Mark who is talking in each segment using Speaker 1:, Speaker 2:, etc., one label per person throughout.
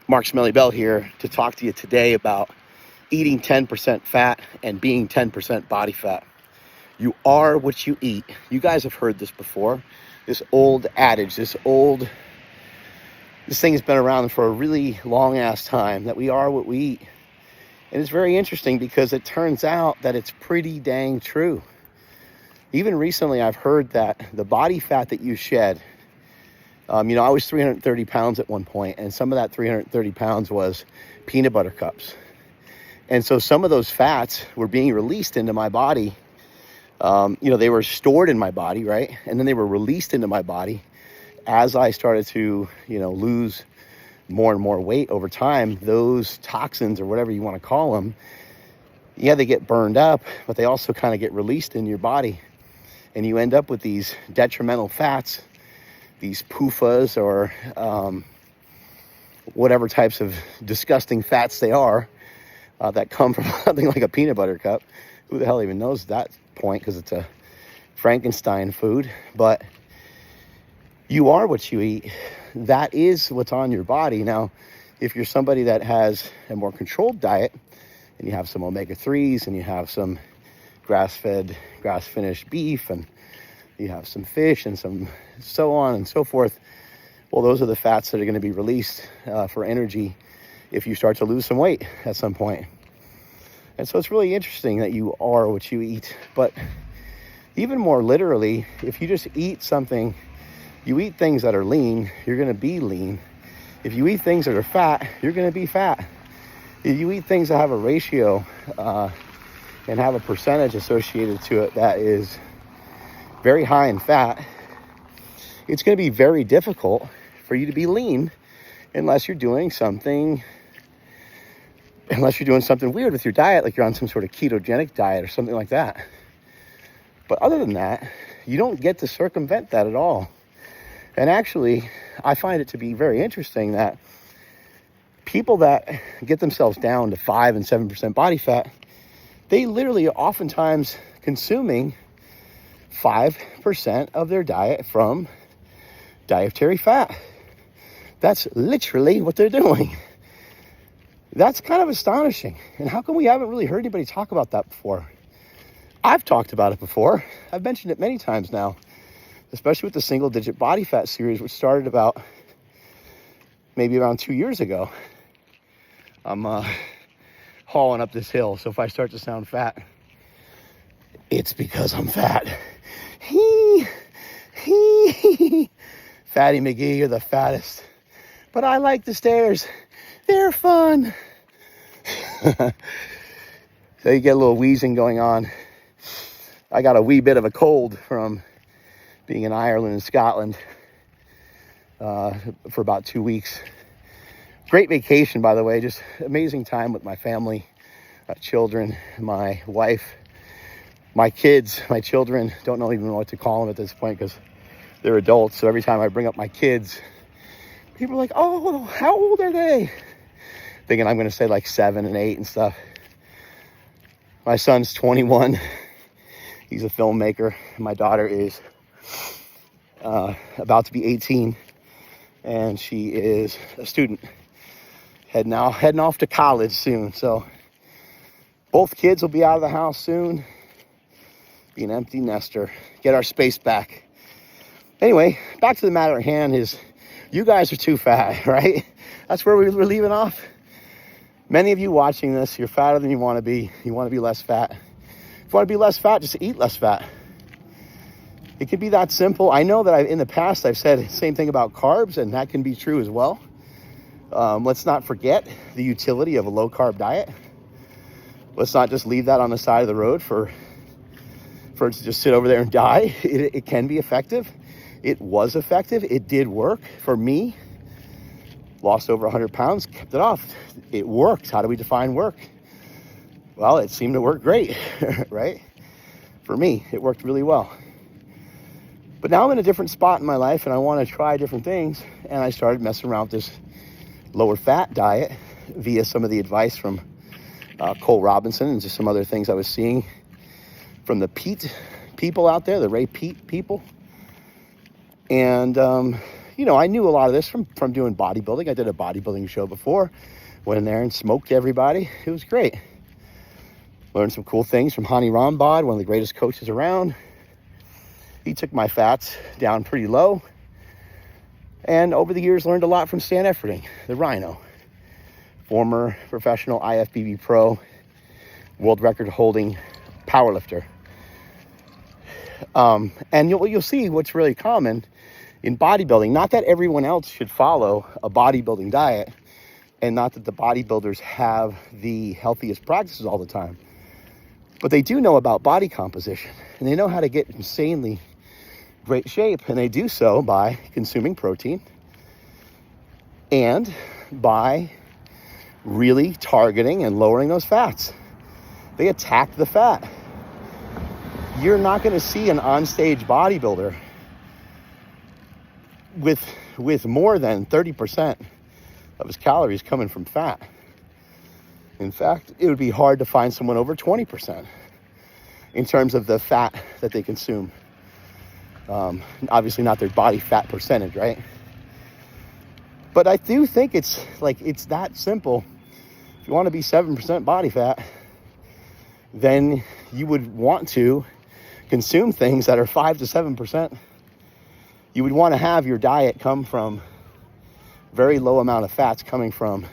Speaker 1: Mark Smelly Bell here to talk to you today about eating 10% fat and being 10% body fat. You are what you eat. You guys have heard this before. This old adage, this thing has been around for a really long ass time, that we are what we eat. And it's very interesting because it turns out that it's pretty dang true. Even recently, I've heard that the body fat that you shed, I was 330 pounds at one point, and some of that 330 pounds was peanut butter cups. And so some of those fats were being released into my body. They were stored in my body, right? And then they were released into my body as I started to, lose more and more weight over time. Those toxins, or whatever you want to call them, they get burned up, but they also kind of get released in your body. And you end up with these detrimental fats, these PUFAs, or whatever types of disgusting fats they are, that come from something like a peanut butter cup. Who the hell even knows that point, because it's a Frankenstein food. But you are what you eat. That is what's on your body. Now, if you're somebody that has a more controlled diet, and you have some omega-3s, and you have some grass-fed, grass-finished beef, and you have some fish, and some so on and so forth, well, those are the fats that are going to be released for energy if you start to lose some weight at some point. And so it's really interesting that you are what you eat. But even more literally, if you just eat something, you eat things that are lean, you're going to be lean. If you eat things that are fat, you're going to be fat. If you eat things that have a ratio and have a percentage associated to it that is very high in fat, it's going to be very difficult for you to be lean unless you're doing something weird with your diet, like you're on some sort of ketogenic diet or something like that. But other than that, you don't get to circumvent that at all. And actually, I find it to be very interesting that people that get themselves down to 5 and 7% body fat, they literally are oftentimes consuming 5% of their diet from dietary fat. That's literally what they're doing. That's kind of astonishing. And how come we haven't really heard anybody talk about that before? I've talked about it before. I've mentioned it many times now, especially with the single digit body fat series, which started about maybe around 2 years ago. I'm hauling up this hill, so if I start to sound fat, it's because I'm fat. Fatty McGee, you're the fattest. But I like the stairs. They're fun. So you get a little wheezing going on. I got a wee bit of a cold from being in Ireland and Scotland for about 2 weeks. Great vacation, by the way. Just amazing time with my family, children, my wife, my kids. My children don't even know what to call them at this point because they're adults. So every time I bring up my kids, people are like, "Oh, how old are they?" Thinking I'm going to say like 7 and 8 and stuff. My son's 21. He's a filmmaker. My daughter is about to be 18, and she is a student heading off to college soon. So both kids will be out of the house soon. Be an empty nester. Get our space back. Anyway, back to the matter at hand is you guys are too fat, right? That's where we're leaving off. Many of you watching this, you're fatter than you want to be. You want to be less fat. If you want to be less fat, just eat less fat. It could be that simple. I know that in the past I've said the same thing about carbs, and that can be true as well. Let's not forget the utility of a low-carb diet. Let's not just leave that on the side of the road for it to just sit over there and die. It can be effective. It was effective. It did work for me. Lost over 100 pounds, kept it off. It worked. How do we define work? Well, it seemed to work great, right? For me, it worked really well. But now I'm in a different spot in my life, and I want to try different things. And I started messing around with this lower fat diet via some of the advice from Cole Robinson and just some other things I was seeing from the Pete people out there, the Ray Pete people. And I knew a lot of this from doing bodybuilding. I did a bodybuilding show before. Went in there and smoked everybody. It was great. Learned some cool things from Hani Rambod, one of the greatest coaches around. He took my fats down pretty low. And over the years, learned a lot from Stan Efferding, the Rhino, former professional IFBB pro, world record holding powerlifter. And you'll see what's really common in bodybuilding. Not that everyone else should follow a bodybuilding diet, and not that the bodybuilders have the healthiest practices all the time, but they do know about body composition, and they know how to get insanely great shape, and they do so by consuming protein and by really targeting and lowering those fats. They attack the fat. You're not going to see an onstage bodybuilder with more than 30% of his calories coming from fat. In fact, it would be hard to find someone over 20% in terms of the fat that they consume. Obviously not their body fat percentage, right? But I do think it's that simple. If you want to be 7% body fat, then you would want to consume things that are 5 to 7%. You would want to have your diet come from very low amount of fats coming from,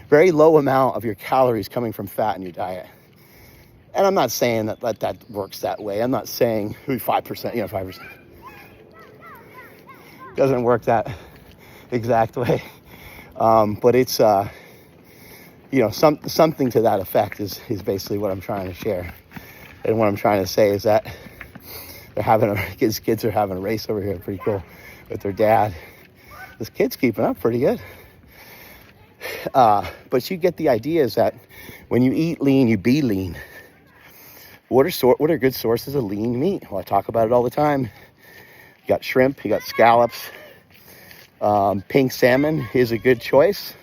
Speaker 1: very low amount of your calories coming from fat in your diet. And I'm not saying that works that way. I'm not saying 5%, 5%. Doesn't work that exact way. But it's, something to that effect is basically what I'm trying to share. And what I'm trying to say is that kids are having a race over here, pretty cool, with their dad. This kid's keeping up pretty good. But you get the idea is that when you eat lean, you be lean. What are good sources of lean meat? Well, I talk about it all the time. You got shrimp, you got scallops. Pink salmon is a good choice.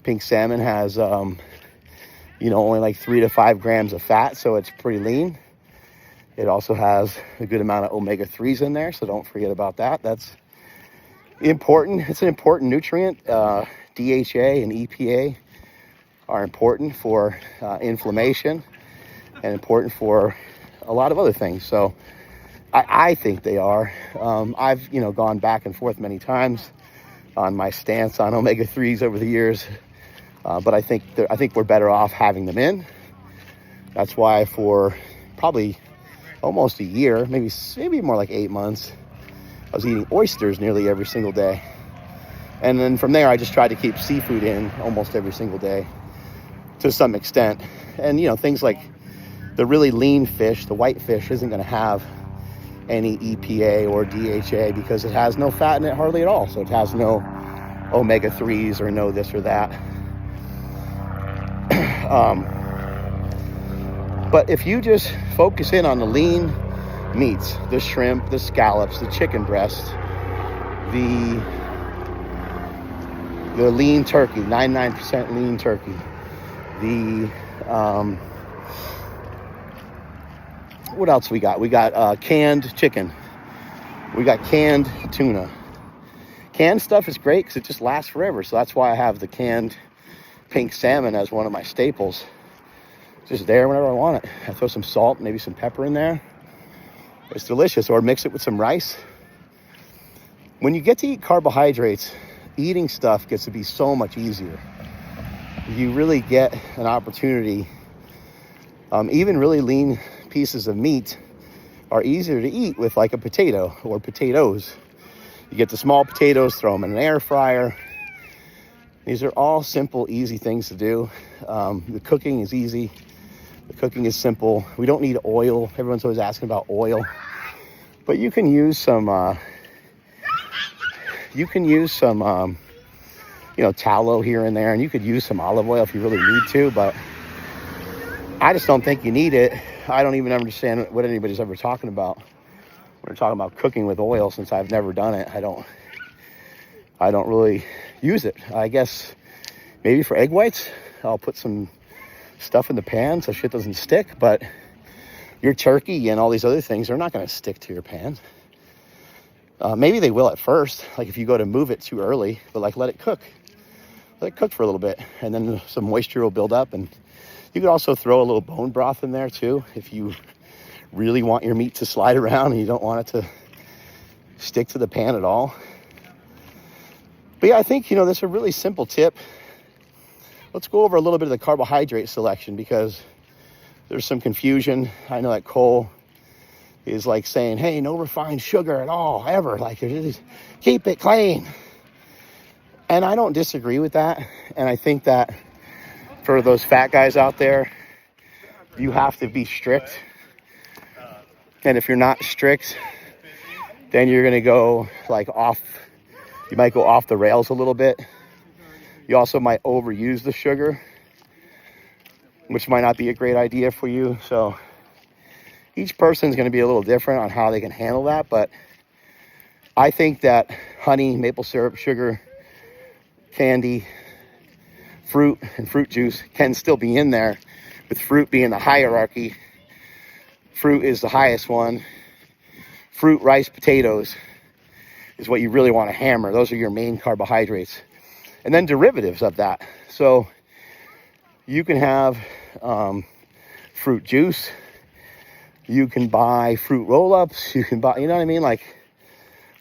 Speaker 1: Pink salmon has, only like 3 to 5 grams of fat, so it's pretty lean. It also has a good amount of omega-3s in there, so don't forget about that. That's important. It's an important nutrient. DHA and EPA are important for inflammation and important for a lot of other things. So I think they are. I've gone back and forth many times on my stance on omega-3s over the years, but I think we're better off having them in. That's why for probably almost a year, maybe more like 8 months, I was eating oysters nearly every single day. And then from there, I just tried to keep seafood in almost every single day to some extent. And, things like the really lean fish, the white fish, isn't going to have any EPA or DHA because it has no fat in it hardly at all. So it has no omega-3s or no this or that. But if you just focus in on the lean meats, the shrimp, the scallops, the chicken breast, the lean turkey, 99% lean turkey, what else we got? We got canned chicken. We got canned tuna. Canned stuff is great because it just lasts forever. So that's why I have the canned pink salmon as one of my staples. Just there whenever I want it. I throw some salt, maybe some pepper in there. It's delicious. Or mix it with some rice. When you get to eat carbohydrates, eating stuff gets to be so much easier. You really get an opportunity. Even really lean pieces of meat are easier to eat with like a potato or potatoes. You get the small potatoes, throw them in an air fryer. These are all simple, easy things to do. The cooking is easy. The cooking is simple. We don't need oil. Everyone's always asking about oil. But you can use some, tallow here and there, and you could use some olive oil if you really need to, but I just don't think you need it. I don't even understand what anybody's ever talking about when they're talking about cooking with oil, since I've never done it. I don't really use it. I guess maybe for egg whites, I'll put some stuff in the pan so shit doesn't stick, but your turkey and all these other things are not going to stick to your pan. Maybe they will at first, like if you go to move it too early, but like let it cook for a little bit, and then some moisture will build up. And you could also throw a little bone broth in there too if you really want your meat to slide around and you don't want it to stick to the pan at all. But yeah, I think, this is a really simple tip. Let's go over a little bit of the carbohydrate selection, because there's some confusion. I know that Cole is like saying, hey, no refined sugar at all, ever. Like, keep it clean. And I don't disagree with that. And I think that for those fat guys out there, you have to be strict. And if you're not strict, then you're going to go like off. You might go off the rails a little bit. You also might overuse the sugar, which might not be a great idea for you. So each person's going to be a little different on how they can handle that. But I think that honey, maple syrup, sugar, candy, fruit, and fruit juice can still be in there, with fruit being the hierarchy. Fruit is the highest one. Fruit, rice, potatoes is what you really want to hammer. Those are your main carbohydrates. And then derivatives of that. So you can have fruit juice. You can buy fruit roll-ups. You can buy, you know what I mean? Like,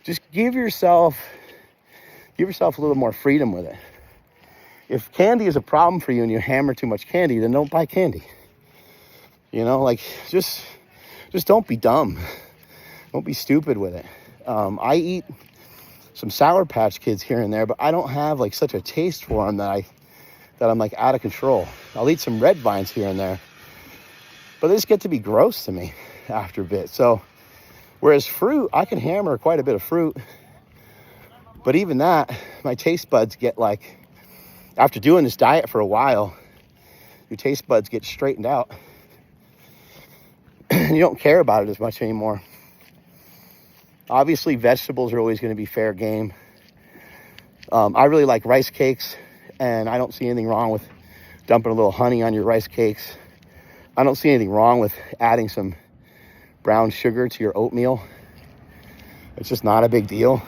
Speaker 1: just give yourself a little more freedom with it. If candy is a problem for you and you hammer too much candy, then don't buy candy. Like, just don't be dumb. Don't be stupid with it. I eat some Sour Patch Kids here and there, but I don't have like such a taste for them that I'm like out of control. I'll eat some Red Vines here and there, but they just get to be gross to me after a bit. So whereas fruit, I can hammer quite a bit of fruit, but even that, my taste buds get like, after doing this diet for a while, your taste buds get straightened out and you don't care about it as much anymore. Obviously, vegetables are always going to be fair game. I really like rice cakes, and I don't see anything wrong with dumping a little honey on your rice cakes. I don't see anything wrong with adding some brown sugar to your oatmeal. It's just not a big deal.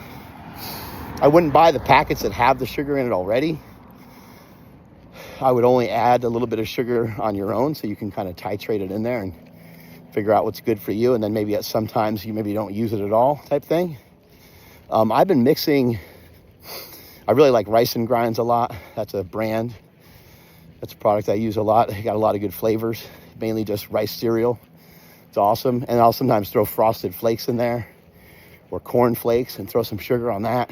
Speaker 1: I wouldn't buy the packets that have the sugar in it already. I would only add a little bit of sugar on your own, so you can kind of titrate it in there and figure out what's good for you, and then maybe at sometimes you maybe don't use it at all type thing. I've been mixing, I really like Rice and Grinds a lot. That's a brand. That's a product I use a lot. It got a lot of good flavors, mainly just rice cereal. It's awesome. And I'll sometimes throw Frosted Flakes in there or corn flakes and throw some sugar on that.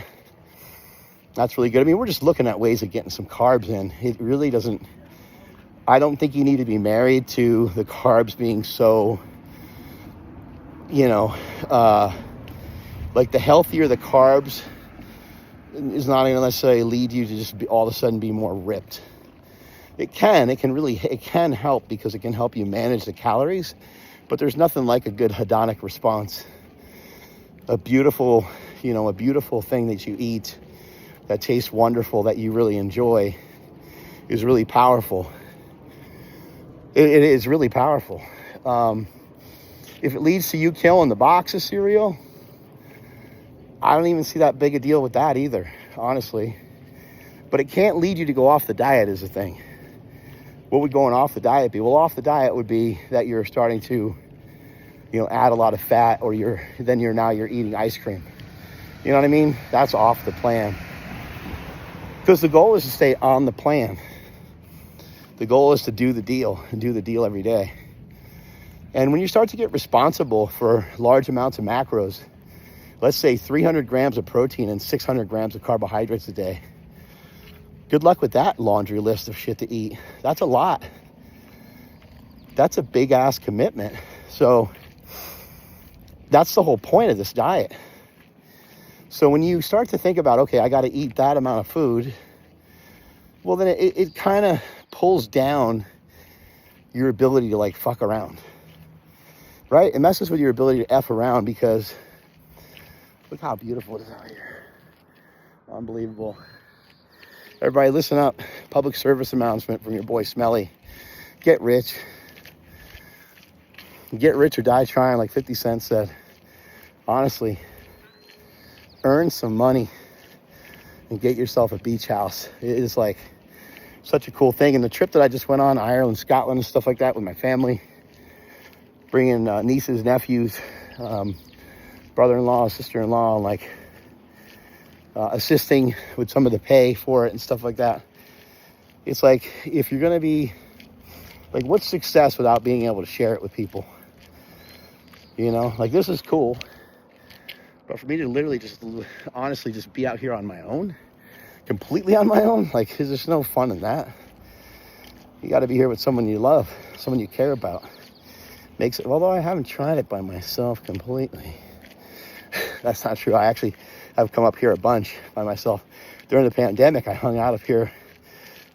Speaker 1: That's really good. I mean, we're just looking at ways of getting some carbs in. It really doesn't, I don't think you need to be married to the carbs being so, like the healthier the carbs is not going to necessarily lead you to just be all of a sudden be more ripped. It can help, because it can help you manage the calories, but there's nothing like a good hedonic response. A beautiful thing that you eat that tastes wonderful, that you really enjoy, is really powerful. It is really powerful. If it leads to you killing the box of cereal, I don't even see that big a deal with that either, honestly. But it can't lead you to go off the diet is the thing. What would going off the diet be? Well, off the diet would be that you're starting to, add a lot of fat, or you're eating ice cream. You know what I mean? That's off the plan. Because the goal is to stay on the plan. The goal is to do the deal, and do the deal every day. And when you start to get responsible for large amounts of macros, let's say 300 grams of protein and 600 grams of carbohydrates a day, good luck with that laundry list of shit to eat. That's a lot. That's a big ass commitment. So that's the whole point of this diet. So when you start to think about, okay, I got to eat that amount of food, well, then it kind of pulls down your ability to like fuck around, right? It messes with your ability to F around, because look how beautiful it is out here. Unbelievable. Everybody listen up. Public service announcement from your boy Smelly. Get rich. Get rich or die trying, like 50 Cent said. Honestly, earn some money and get yourself a beach house. It is like such a cool thing. And the trip that I just went on, Ireland, Scotland, and stuff like that with my family, bringing nieces, nephews, brother-in-law, sister-in-law, and like assisting with some of the pay for it and stuff like that. It's like, if you're going to be, like, what's success without being able to share it with people? You know, like, this is cool. But for me to literally just, honestly, just be out here on my own, completely on my own, like, there's just no fun in that. You got to be here with someone you love, someone you care about. Makes it, although I haven't tried it by myself completely. That's not true. I actually have come up here a bunch by myself. During the pandemic, I hung out up here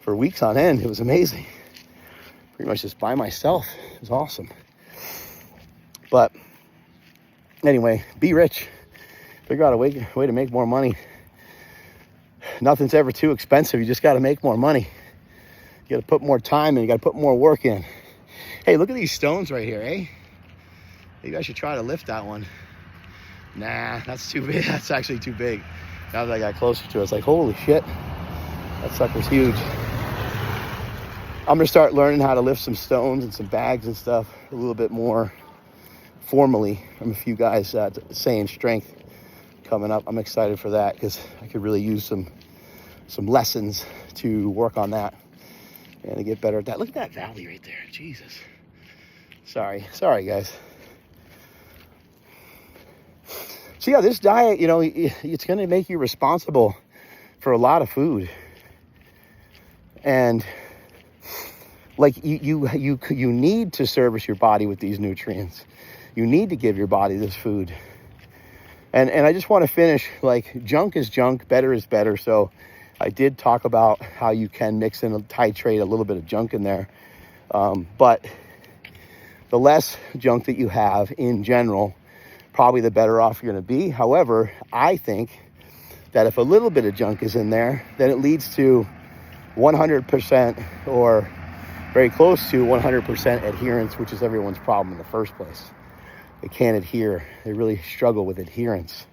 Speaker 1: for weeks on end. It was amazing. Pretty much just by myself. It was awesome. But anyway, be rich. Figure out a way to make more money. Nothing's ever too expensive. You just got to make more money. You got to put more time in. You got to put more work in. Hey, look at these stones right here, eh? Maybe I should try to lift that one. Nah, that's too big. That's actually too big. Now that I got closer to it, it's like, holy shit. That sucker's huge. I'm going to start learning how to lift some stones and some bags and stuff a little bit more formally from a few guys saying strength coming up. I'm excited for that because I could really use some lessons to work on that and to get better at that. Look at that valley right there. Jesus. Sorry, guys. So yeah, this diet, you know, it's going to make you responsible for a lot of food. And like you need to service your body with these nutrients. You need to give your body this food. And I just want to finish, like, junk is junk, better is better. So I did talk about how you can mix in, titrate a little bit of junk in there. But the less junk that you have in general, probably the better off you're going to be. However, I think that if a little bit of junk is in there, then it leads to 100% or very close to 100% adherence, which is everyone's problem in the first place. They can't adhere. They really struggle with adherence.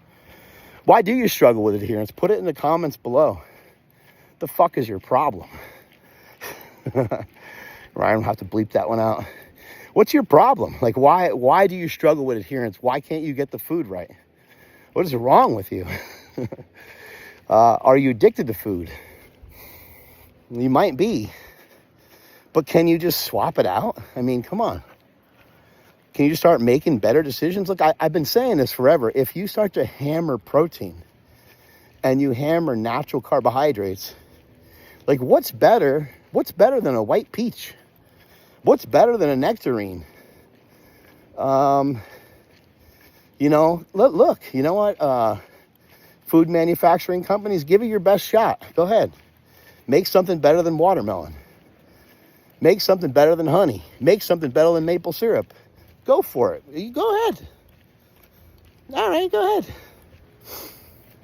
Speaker 1: Why do you struggle with adherence? Put it in the comments below. The fuck is your problem? Ryan will have to bleep that one out. What's your problem? Like, why do you struggle with adherence? Why can't you get the food right? What is wrong with you? Are you addicted to food? You might be. But can you just swap it out? I mean, come on. Can you just start making better decisions? Look, I've been saying this forever. If you start to hammer protein and you hammer natural carbohydrates, like, what's better? What's better than a white peach? What's better than a nectarine? You know, look, you know what? Food manufacturing companies, give it your best shot. Go ahead. Make something better than watermelon. Make something better than honey. Make something better than maple syrup. Go for it. You go ahead. All right, go ahead.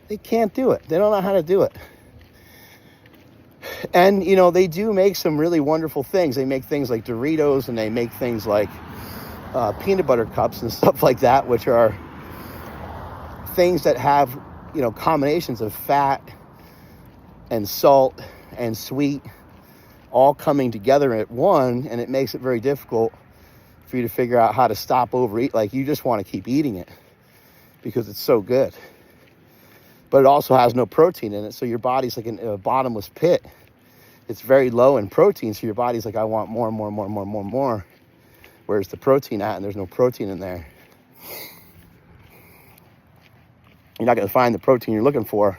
Speaker 1: They can't do it. They don't know how to do it. And, you know, they do make some really wonderful things. They make things like Doritos, and they make things like peanut butter cups and stuff like that, which are things that have, you know, combinations of fat and salt and sweet all coming together at one, and it makes it very difficult for you to figure out how to stop overeat. Like, you just want to keep eating it because it's so good. But it also has no protein in it, so your body's like a bottomless pit. It's very low in protein, so your body's like, I want more. Where's the protein at? And there's no protein in there. You're not going to find the protein you're looking for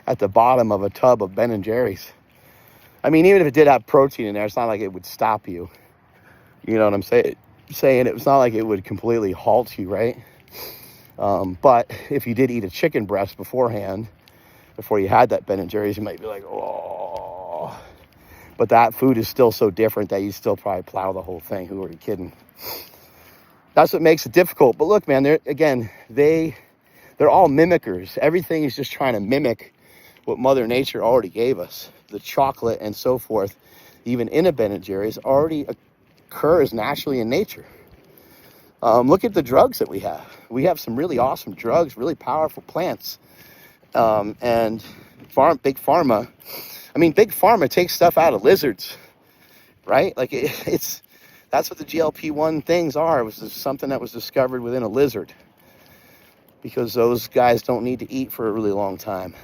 Speaker 1: at the bottom of a tub of Ben & Jerry's. I mean, even if it did have protein in there, it's not like it would stop you. You know what I'm saying? It's not like it would completely halt you, right? But if you did eat a chicken breast beforehand, before you had that Ben & Jerry's, you might be like, oh. But that food is still so different that you still probably plow the whole thing. Who are you kidding? That's what makes it difficult. But look, man, they're all mimickers. Everything is just trying to mimic what Mother Nature already gave us. The chocolate and so forth, even in a Ben & Jerry's, already occurs naturally in nature. Look at the drugs that we have. We have some really awesome drugs, really powerful plants. And big pharma, big pharma takes stuff out of lizards, right? Like that's what the GLP-1 things are. It was something that was discovered within a lizard because those guys don't need to eat for a really long time.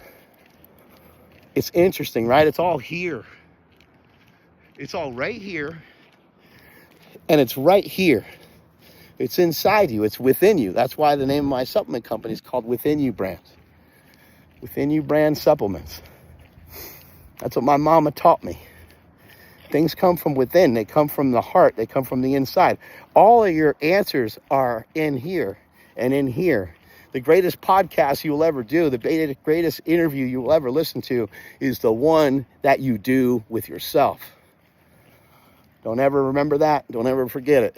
Speaker 1: It's interesting, right? It's all here. It's all right here. And it's right here. It's inside you. It's within you. That's why the name of my supplement company is called Within You Brand. Within You Brand Supplements. That's what my mama taught me. Things come from within. They come from the heart. They come from the inside. All of your answers are in here and in here. The greatest podcast you will ever do, the greatest interview you will ever listen to is the one that you do with yourself. Don't ever remember that. Don't ever forget it.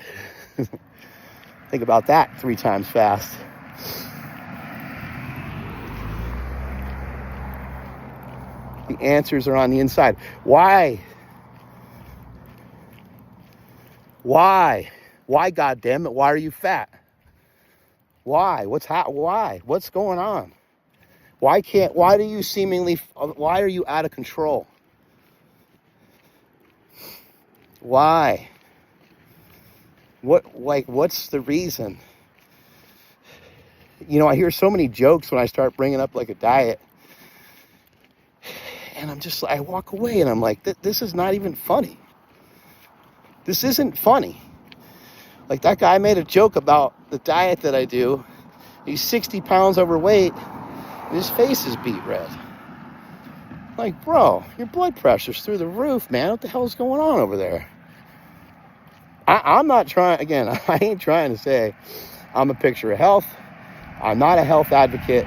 Speaker 1: Think about that 3 times fast. The answers are on the inside. Why? Why, God damn it? Why are you fat? Why? Why? What's going on? Why are you out of control? Why? What's the reason? I hear so many jokes when I start bringing up like a diet. And I walk away and I'm like, this is not even funny. This isn't funny. Like that guy made a joke about the diet that I do. He's 60 pounds overweight and his face is beet red. Like, bro, your blood pressure's through the roof, man. What the hell is going on over there? I'm not trying, again, I ain't trying to say I'm a picture of health. I'm not a health advocate.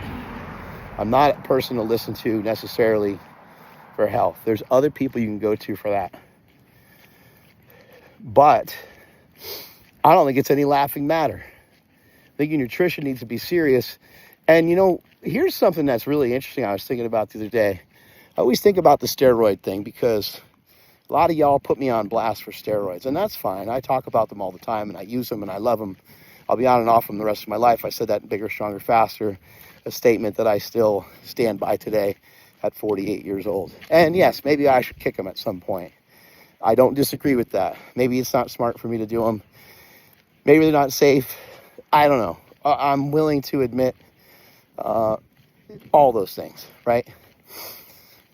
Speaker 1: I'm not a person to listen to necessarily for health. There's other people you can go to for that. But I don't think it's any laughing matter. I think your nutrition needs to be serious. And, here's something that's really interesting I was thinking about the other day. I always think about the steroid thing because a lot of y'all put me on blast for steroids, and that's fine. I talk about them all the time, and I use them, and I love them. I'll be on and off them the rest of my life. I said that in Bigger, Stronger, Faster, a statement that I still stand by today at 48 years old. And yes, maybe I should kick them at some point. I don't disagree with that. Maybe it's not smart for me to do them. Maybe they're not safe. I don't know. I'm willing to admit all those things, right?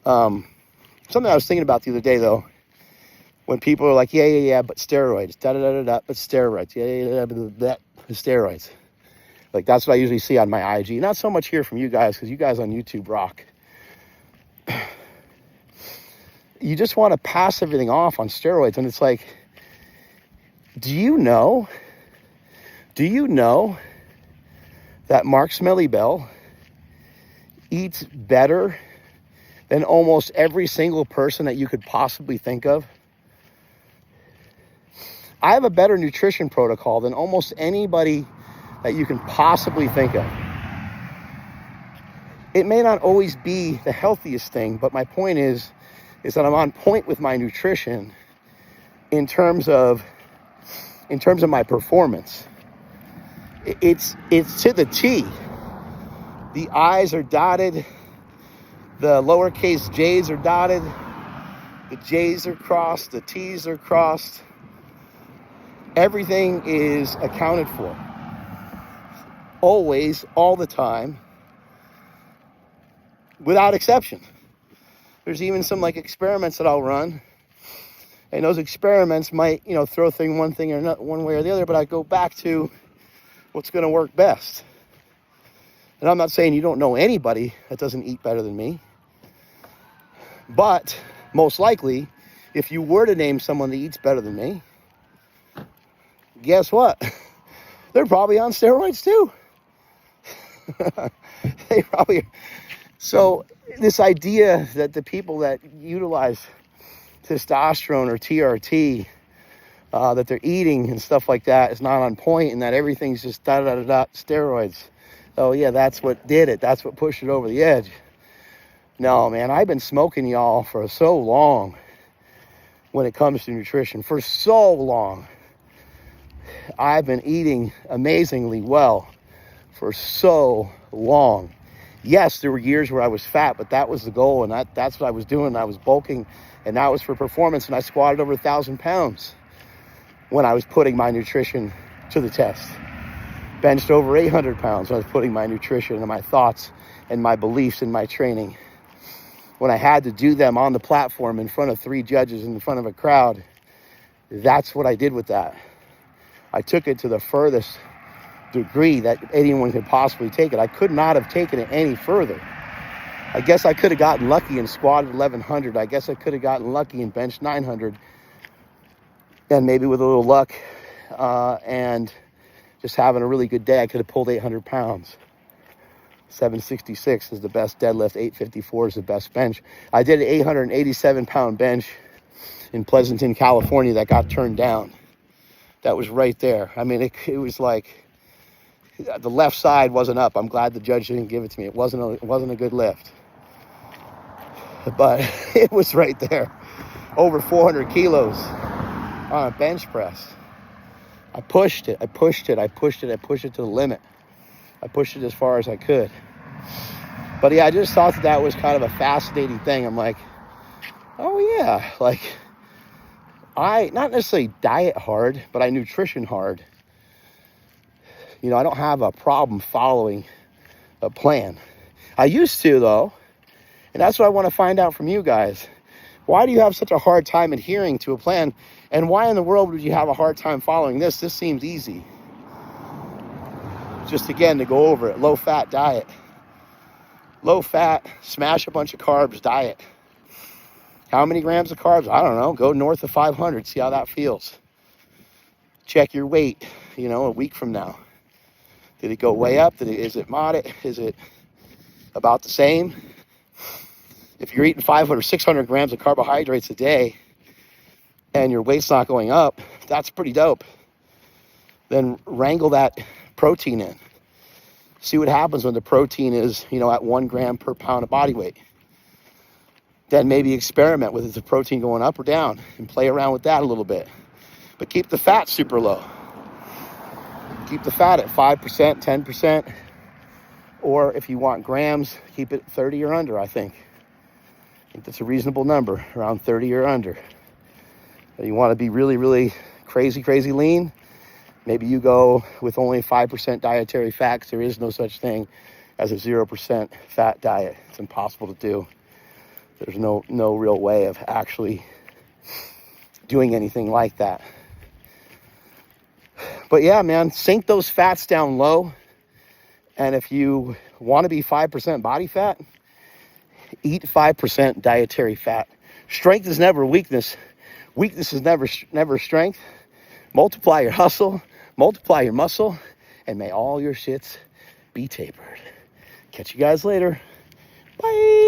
Speaker 1: Something I was thinking about the other day, though, when people are like, yeah, but steroids, but steroids, steroids. Like, that's what I usually see on my IG. Not so much here from you guys, because you guys on YouTube rock. You just want to pass everything off on steroids, and it's like, do you know that Mark Smelly Bell eats better than almost every single person that you could possibly think of? I have a better nutrition protocol than almost anybody that you can possibly think of. It may not always be the healthiest thing, but my point is that I'm on point with my nutrition in terms of my performance. It's to the T. The I's are dotted. The lowercase j's are dotted. The J's are crossed. The T's are crossed. Everything is accounted for. Always, all the time, without exception. There's even some experiments that I'll run. And those experiments might, throw one thing or not, one way or the other, but I go back to what's going to work best. And I'm not saying you don't know anybody that doesn't eat better than me. But most likely, if you were to name someone that eats better than me, guess what? They're probably on steroids too. They probably. So this idea that the people that utilize testosterone or TRT, that they're eating and stuff like that is not on point, and that everything's just steroids. Oh yeah, that's what did it. That's what pushed it over the edge. No, man, I've been smoking y'all for so long when it comes to nutrition, for so long. I've been eating amazingly well for so long. Yes, there were years where I was fat, but that was the goal, and that's what I was doing. I was bulking, and that was for performance, and I squatted over 1,000 pounds when I was putting my nutrition to the test. Benched over 800 pounds when I was putting my nutrition and my thoughts and my beliefs in my training. When I had to do them on the platform in front of 3 judges in front of a crowd, that's what I did with that. I took it to the furthest degree that anyone could possibly take it. I could not have taken it any further. I guess I could have gotten lucky and squatted 1,100. I guess I could have gotten lucky and benched 900. And maybe with a little luck and just having a really good day, I could have pulled 800 pounds. 766 is the best deadlift. 854 is the best bench. I did an 887-pound bench in Pleasanton, California that got turned down. That was right there. I mean, it was like the left side wasn't up. I'm glad the judge didn't give it to me. It wasn't a good lift. But it was right there. Over 400 kilos on a bench press. I pushed it to the limit. I pushed it as far as I could. But yeah, I just thought that was kind of a fascinating thing. I'm like, oh yeah, like I not necessarily diet hard, but I nutrition hard. You know, I don't have a problem following a plan. I used to, though, and that's what I want to find out from you guys. Why do you have such a hard time adhering to a plan? And why in the world would you have a hard time following this? This seems easy. Just again, to go over it, low-fat diet. Low-fat, smash a bunch of carbs diet. How many grams of carbs? I don't know. Go north of 500. See how that feels. Check your weight, you know, a week from now. Did it go way up? Is it moderate? Is it about the same? If you're eating 500 or 600 grams of carbohydrates a day and your weight's not going up, that's pretty dope. Then wrangle that protein in. See what happens when the protein is, you know, at 1 gram per pound of body weight. Then maybe experiment with the protein going up or down and play around with that a little bit. But keep the fat super low. Keep the fat at 5%, 10%. Or if you want grams, keep it 30 or under, I think. I think that's a reasonable number, around 30 or under. But you want to be really, really crazy lean, maybe you go with only 5% dietary fat, 'cause there is no such thing as a 0% fat diet. It's impossible to do. There's no real way of actually doing anything like that. But yeah, man, sink those fats down low. And if you want to be 5% body fat, eat 5% dietary fat. Strength is never weakness. Weakness is never strength. Multiply your hustle, multiply your muscle, and may all your shits be tapered. Catch you guys later. Bye.